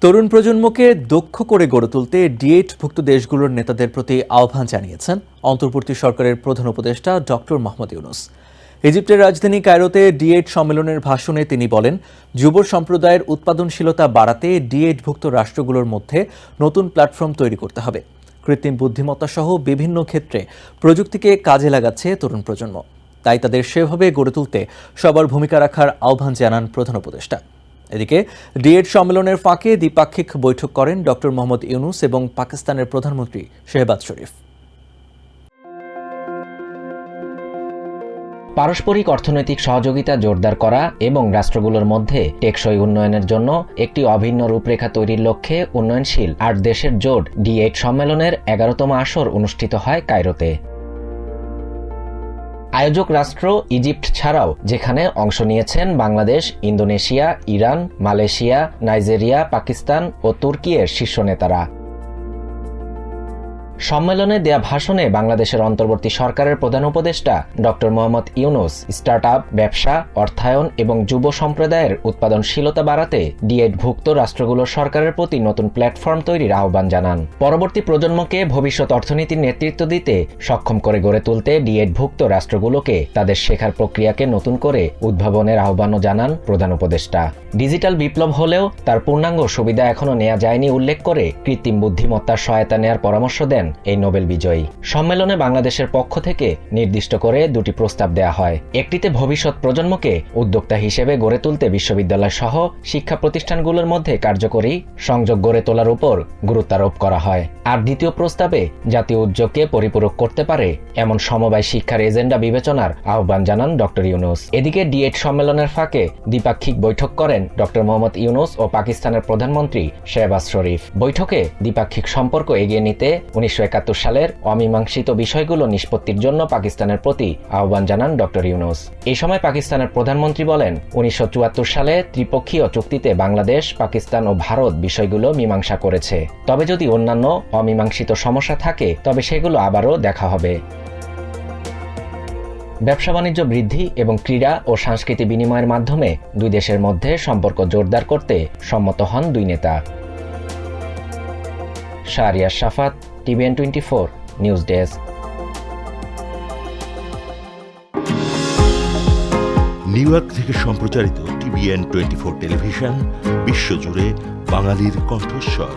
তরুণ প্রজন্মকে দক্ষ করে গড়ে তুলতে ডি8ভুক্ত দেশগুলোর নেতাদের প্রতি আহ্বান জানিয়েছেন অন্তর্বর্তী সরকারের প্রধান উপদেষ্টা ডক্টর মোহাম্মদ ইউনূস। ইজিপ্টের রাজধানী কায়রোতে ডি8 সম্মেলনের ভাষণে তিনি বলেন, যুব সম্প্রদায়ের উৎপাদনশীলতা বাড়াতে ডি8ভুক্ত রাষ্ট্রগুলোর মধ্যে নতুন প্ল্যাটফর্ম তৈরি করতে হবে। কৃত্রিম বুদ্ধিমত্তা সহ বিভিন্ন ক্ষেত্রে প্রযুক্তিকে কাজে লাগাচ্ছে তরুণ প্রজন্ম, তাই তাদের সেভাবে গড়ে তুলতে সবার ভূমিকা রাখার আহ্বান জানান প্রধান উপদেষ্টা। এদিকে ডি8 সম্মেলনের ফাঁকে দ্বিপাক্ষিক বৈঠক করেন ডক্টর মোহাম্মদ ইউনূস এবং পাকিস্তানের প্রধানমন্ত্রী শেহবাজ শরীফ। পারস্পরিক অর্থনৈতিক সহযোগিতা জোরদার করা এবং রাষ্ট্রগুলোর মধ্যে টেকসই উন্নয়নের জন্য একটি অভিন্ন রূপরেখা তৈরির লক্ষ্যে উন্নয়নশীল ৮ দেশের জোট ডি8 সম্মেলনের ১১তম আসর অনুষ্ঠিত হয় কায়রোতে। আয়োজক রাষ্ট্র ইজিপ্ট ছাড়াও যেখানে অংশ নিয়েছেন Bangladesh, Indonesia, Iran, Malaysia, Nigeria, Pakistan ও তুর্কির শীর্ষ নেতারা। সম্মেলনে দেয়া ভাষণে বাংলাদেশের অন্তর্বর্তী সরকারের প্রধান উপদেষ্টা ডক্টর মোহাম্মদ ইউনূস স্টার্টআপ, ব্যবসা, অর্থায়ন এবং যুব সম্প্রদায়ের উৎপাদনশীলতা বাড়াতে ডি8ভুক্ত রাষ্ট্রগুলোর সরকারের প্রতি নতুন প্ল্যাটফর্ম তৈরির আহ্বান জানান। পরবর্তী প্রজন্মকে ভবিষ্যৎ অর্থনীতির নেতৃত্ব দিতে সক্ষম করে গড়ে তুলতে ডি8ভুক্ত রাষ্ট্রগুলোকে তাদের শেখার প্রক্রিয়াকে নতুন করে উদ্ভাবনের আহ্বানও জানান প্রধান উপদেষ্টা। ডিজিটাল বিপ্লব হলেও তার পূর্ণাঙ্গ সুবিধা এখনো নেওয়া যায়নি উল্লেখ করে কৃত্রিম বুদ্ধিমত্তার সহায়তা নেয়ার পরামর্শ দেন এই নোবেল বিজয়ী। সম্মেলনে বাংলাদেশের পক্ষ থেকে নির্দিষ্ট করে দুটি প্রস্তাব দেয়া হয়। একটিতে ভবিষ্যৎ প্রজন্মকে উদ্যোক্তা হিসেবে গড়ে তুলতে বিশ্ববিদ্যালয় সহ শিক্ষা প্রতিষ্ঠানগুলোর মধ্যে কার্যকরী সংযোগ গড়ে তোলার উপর গুরুত্বারোপ করা হয়। আর দ্বিতীয় প্রস্তাবে জাতীয় উদ্যোগকে পরিপূরক করতে পারে এমন সমবায় শিক্ষার এজেন্ডা বিবেচনার আহ্বান জানান ডক্টর ইউনূস। এদিকে ডি8 সম্মেলনের ফাঁকে দ্বিপাক্ষিক বৈঠক করেন ডক্টর মোহাম্মদ ইউনূস ও পাকিস্তানের প্রধানমন্ত্রী শেহবাজ শরীফ। বৈঠকে দ্বিপাক্ষিক সম্পর্ক এগিয়ে নিতে ১৯৭১ সালের অমীমাংসিত বিষয়গুলো নিষ্পত্তির জন্য পাকিস্তানের প্রতি আহ্বান জানান ডক্টর ইউনূস। এই সময় পাকিস্তানের প্রধানমন্ত্রী বলেন, ১৯৭৪ সালে ত্রিপক্ষীয় চুক্তিতে বাংলাদেশ, পাকিস্তান ও ভারত বিষয়গুলো মীমাংসা করেছে। তবে যদি অন্যান্য অমীমাংসিত সমস্যা থাকে তবে সেগুলো আবারও দেখা হবে। ব্যবসা বাণিজ্য বৃদ্ধি এবং ক্রীড়া ও সংস্কৃতি বিনিময়ের মাধ্যমে দুই দেশের মধ্যে সম্পর্ক জোরদার করতে সম্মত হন দুই নেতা। শাহরিয়ার শাফাত, TVN24 news desk. New York থেকে সম্প্রচারিত TVN24 টেলিভিশন বিশ্বজুড়ে বাঙালির কণ্ঠস্বর।